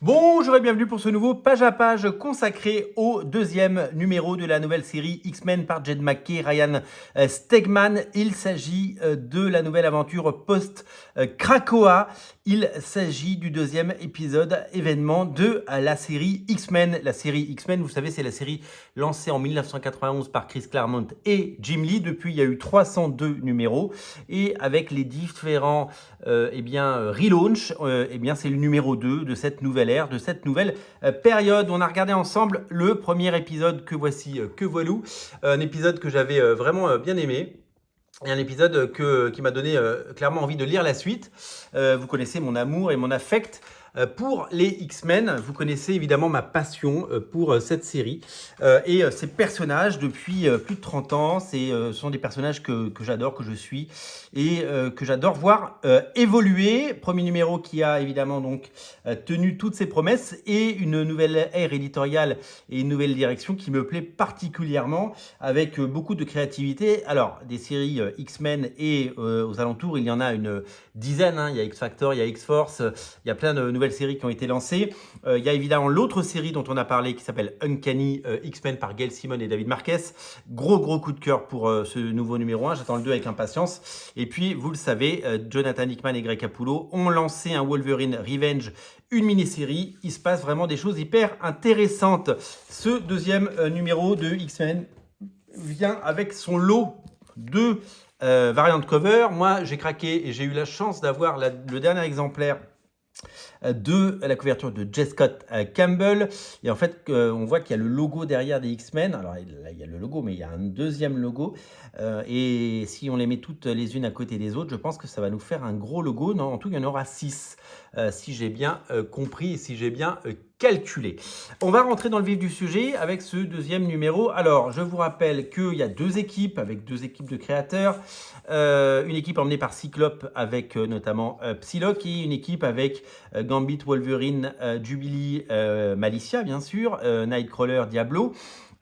Bonjour et bienvenue pour ce nouveau page à page consacré au deuxième numéro de la nouvelle série X-Men par Jed MacKay, Ryan Stegman. Il s'agit de la nouvelle aventure post-Krakoa. Il s'agit du deuxième épisode événement de la série X-Men. La série X-Men, vous savez, c'est la série lancée en 1991 par Chris Claremont et Jim Lee. Depuis, il y a eu 302 numéros et avec les différents relaunch, c'est le numéro 2 de cette nouvelle ère, de cette nouvelle période. On a regardé ensemble le premier épisode que voici, que voilou, un épisode que j'avais vraiment bien aimé. Et un épisode qui m'a donné clairement envie de lire la suite. Vous connaissez mon amour et mon affect pour les X-Men. Vous connaissez évidemment ma passion pour cette série et ces personnages depuis plus de 30 ans. Ce sont des personnages que j'adore, que je suis et que j'adore voir évoluer. Premier numéro qui a évidemment donc tenu toutes ses promesses et une nouvelle ère éditoriale et une nouvelle direction qui me plaît particulièrement avec beaucoup de créativité. Alors, des séries X-Men et aux alentours, il y en a une dizaine. Il y a X-Factor, il y a X-Force, il y a plein de nouvelles séries qui ont été lancées. Il y a évidemment l'autre série dont on a parlé qui s'appelle Uncanny X-Men par Gail Simone et David Marquez. Gros coup de cœur pour ce nouveau numéro 1. J'attends le 2 avec impatience. Et puis, vous le savez, Jonathan Hickman et Greg Capullo ont lancé un Wolverine Revenge, une mini-série. Il se passe vraiment des choses hyper intéressantes. Ce deuxième numéro de X-Men vient avec son lot de variantes cover. Moi, j'ai craqué et j'ai eu la chance d'avoir le dernier exemplaire de la couverture de J. Scott Campbell. Et en fait, on voit qu'il y a le logo derrière des X-Men. Alors là, il y a le logo, mais il y a un deuxième logo. Et si on les met toutes les unes à côté des autres, je pense que ça va nous faire un gros logo. Non, en tout, il y en aura 6, si j'ai bien compris et si j'ai bien calculé. On va rentrer dans le vif du sujet avec ce deuxième numéro. Alors, je vous rappelle qu'il y a deux équipes, avec deux équipes de créateurs. Une équipe emmenée par Cyclope avec notamment Psylocke et une équipe avec Gambit, Wolverine, Jubilee, Malicia bien sûr, Nightcrawler, Diablo.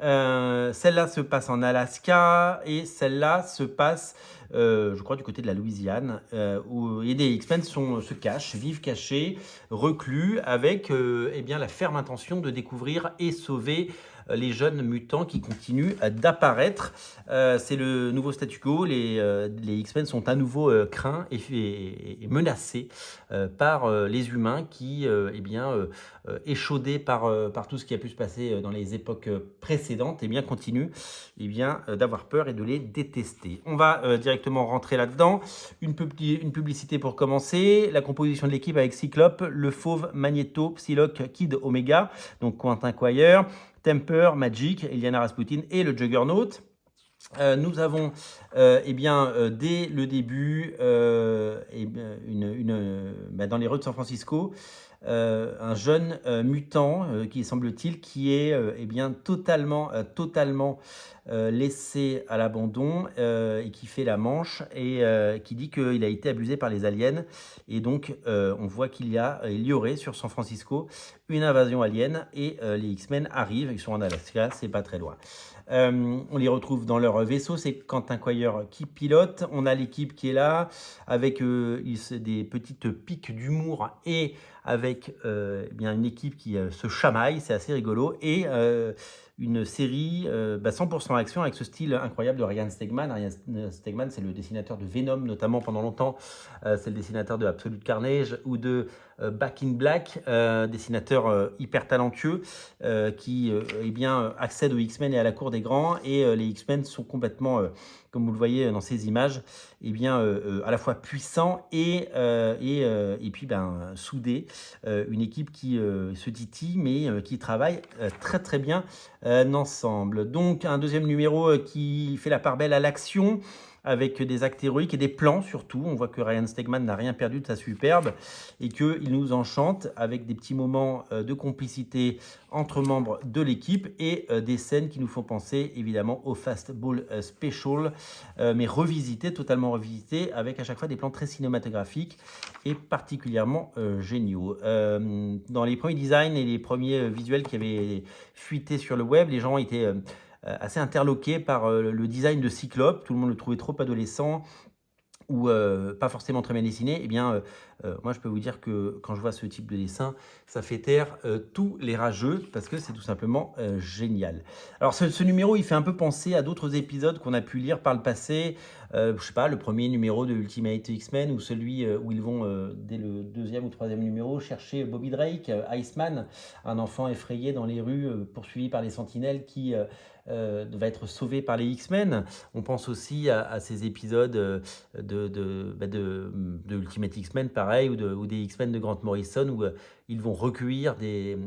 Celle-là se passe en Alaska et celle-là se passe, je crois, du côté de la Louisiane, où des X-Men se cachent, vivent cachés, reclus, avec la ferme intention de découvrir et sauver les jeunes mutants qui continuent d'apparaître. C'est le nouveau statu quo. Les X-Men sont à nouveau craints et menacés par les humains qui, échaudés par tout ce qui a pu se passer dans les époques précédentes, continuent d'avoir peur et de les détester. On va directement rentrer là-dedans. Une publicité pour commencer. La composition de l'équipe avec Cyclope, le Fauve, Magneto, Psylocke, Kid Omega, donc Quentin Quire, Temper, Magic, Illyana Rasputin et le Juggernaut. Nous avons dès le début dans les rues de San Francisco un jeune mutant qui semble-t-il qui est totalement laissé à l'abandon et qui fait la manche et qui dit qu'il a été abusé par les aliens et donc on voit qu'il y aurait sur San Francisco une invasion alien et les X-Men arrivent, ils sont en Alaska, c'est pas très loin. On les retrouve dans leur vaisseau, c'est Quentin Quire qui pilote. On a l'équipe qui est là avec des petites piques d'humour et avec une équipe qui se chamaille, c'est assez rigolo. Et une série 100% action avec ce style incroyable de Ryan Stegman. Ryan Stegman, c'est le dessinateur de Venom, notamment pendant longtemps. C'est le dessinateur de Absolute Carnage ou de Back in Black, dessinateur hyper talentueux qui accède aux X-Men et à la cour des grands. Et les X-Men sont complètement, comme vous le voyez dans ces images, à la fois puissants et soudés. Une équipe qui se titille, mais qui travaille très bien ensemble. Donc, un deuxième numéro qui fait la part belle à l'action, avec des actes héroïques et des plans surtout. On voit que Ryan Stegman n'a rien perdu de sa superbe et qu'il nous enchante avec des petits moments de complicité entre membres de l'équipe et des scènes qui nous font penser évidemment au Fastball Special, mais totalement revisité, avec à chaque fois des plans très cinématographiques et particulièrement géniaux. Dans les premiers designs et les premiers visuels qui avaient fuité sur le web, les gens étaient assez interloqué par le design de Cyclope. Tout le monde le trouvait trop adolescent ou pas forcément très bien dessiné. moi je peux vous dire que quand je vois ce type de dessin, ça fait taire tous les rageux parce que c'est tout simplement génial. Alors ce numéro, il fait un peu penser à d'autres épisodes qu'on a pu lire par le passé. Je sais pas, le premier numéro de Ultimate X-Men ou celui où ils vont, dès le deuxième ou troisième numéro, chercher Bobby Drake, Iceman, un enfant effrayé dans les rues, poursuivi par les sentinelles qui va être sauvé par les X-Men. On pense aussi à ces épisodes de Ultimate X-Men, pareil, ou des X-Men de Grant Morrison, où ils vont recueillir des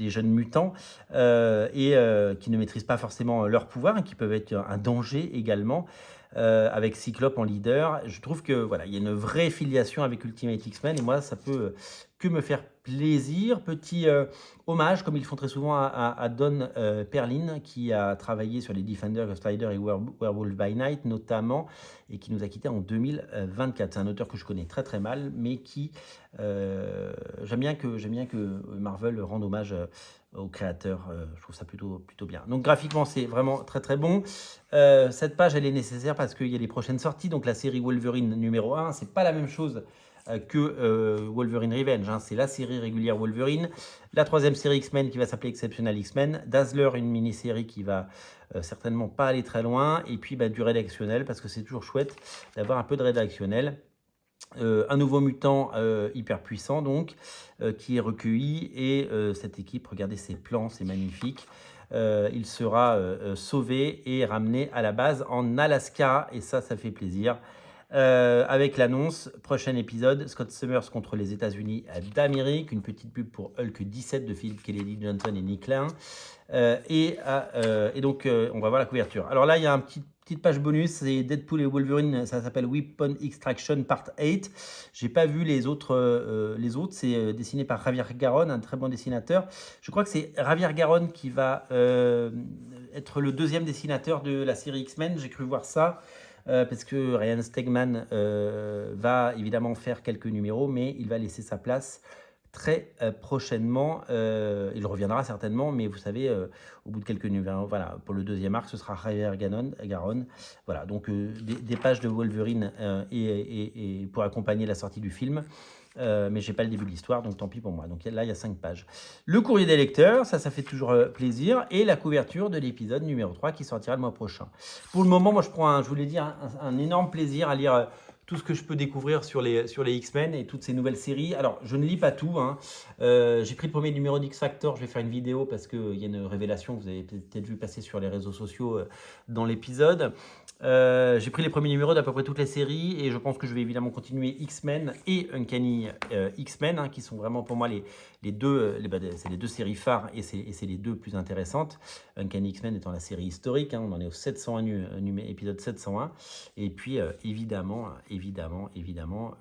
jeunes mutants qui ne maîtrisent pas forcément leur pouvoir et qui peuvent être un danger également. Avec Cyclope en leader, je trouve que voilà, il y a une vraie filiation avec Ultimate X-Men et moi ça peut que me faire plaisir. Petit hommage, comme ils font très souvent, à Don Perlin, qui a travaillé sur les Defenders of Spider et Werewolf by Night notamment, et qui nous a quittés en 2024. C'est un auteur que je connais très très mal, mais qui j'aime bien que Marvel rende hommage au créateur. Je trouve ça plutôt bien. Donc graphiquement, c'est vraiment très très bon. Cette page, elle est nécessaire parce qu'il y a les prochaines sorties. Donc la série Wolverine numéro 1, c'est pas la même chose que Wolverine Revenge. Hein. C'est la série régulière Wolverine. La troisième série X-Men qui va s'appeler Exceptional X-Men. Dazzler, une mini-série qui va certainement pas aller très loin. Et puis du rédactionnel, parce que c'est toujours chouette d'avoir un peu de rédactionnel. Un nouveau mutant hyper puissant donc qui est recueilli et cette équipe, regardez ses plans, c'est magnifique. Il sera sauvé et ramené à la base en Alaska et ça fait plaisir. Avec l'annonce, prochain épisode, Scott Summers contre les États-Unis d'Amérique, une petite pub pour Hulk 17 de Philip Kennedy Johnson et Nick Klein. Et donc, on va voir la couverture. Alors là, il y a une petite page bonus, c'est Deadpool et Wolverine, ça s'appelle Weapon Extraction Part 8. J'ai pas vu les autres, c'est dessiné par Javier Garron, un très bon dessinateur. Je crois que c'est Javier Garron qui va être le deuxième dessinateur de la série X-Men, j'ai cru voir ça. Parce que Ryan Stegman va évidemment faire quelques numéros, mais il va laisser sa place très prochainement. Il reviendra certainement, mais vous savez, au bout de quelques numéros, voilà, pour le deuxième arc, ce sera Javier Garron. Voilà, donc des pages de Wolverine et pour accompagner la sortie du film. Mais j'ai pas le début de l'histoire, donc tant pis pour moi. Donc là, il y a 5 pages. Le courrier des lecteurs, ça fait toujours plaisir. Et la couverture de l'épisode numéro 3 qui sortira le mois prochain. Pour le moment, moi, je prends, je vous l'ai dit, un énorme plaisir à lire tout ce que je peux découvrir sur les X-Men et toutes ces nouvelles séries. Alors, je ne lis pas tout. Hein. J'ai pris le premier numéro d'X Factor. Je vais faire une vidéo parce qu'il y a une révélation que vous avez peut-être vu passer sur les réseaux sociaux dans l'épisode. J'ai pris les premiers numéros d'à peu près toutes les séries et je pense que je vais évidemment continuer X-Men et Uncanny X-Men, hein, qui sont vraiment pour moi les deux séries phares et c'est les deux plus intéressantes. Uncanny X-Men étant la série historique, hein, on en est au 701 épisode 701. Et puis évidemment,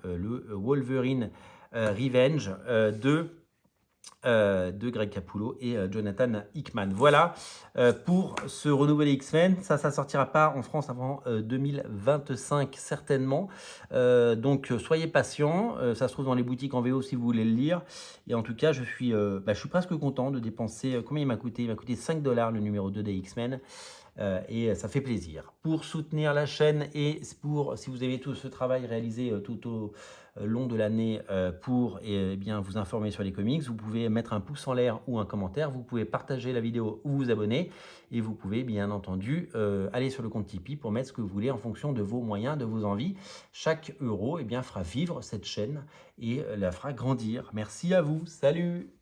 le Wolverine Revenge de Greg Capullo et Jonathan Hickman. Voilà pour ce renouvelé X-Men. Ça sortira pas en France avant 2025 certainement. Donc soyez patients. Ça se trouve dans les boutiques en VO si vous voulez le lire. Et en tout cas, je suis presque content de dépenser. Combien il m'a coûté? Il m'a coûté 5 $ le numéro 2 des X-Men. Et ça fait plaisir. Pour soutenir la chaîne et si vous avez tout ce travail réalisé tout au long de l'année pour bien vous informer sur les comics, vous pouvez mettre un pouce en l'air ou un commentaire, vous pouvez partager la vidéo ou vous abonner et vous pouvez bien entendu aller sur le compte Tipeee pour mettre ce que vous voulez en fonction de vos moyens, de vos envies. Chaque euro fera vivre cette chaîne et la fera grandir. Merci à vous, salut!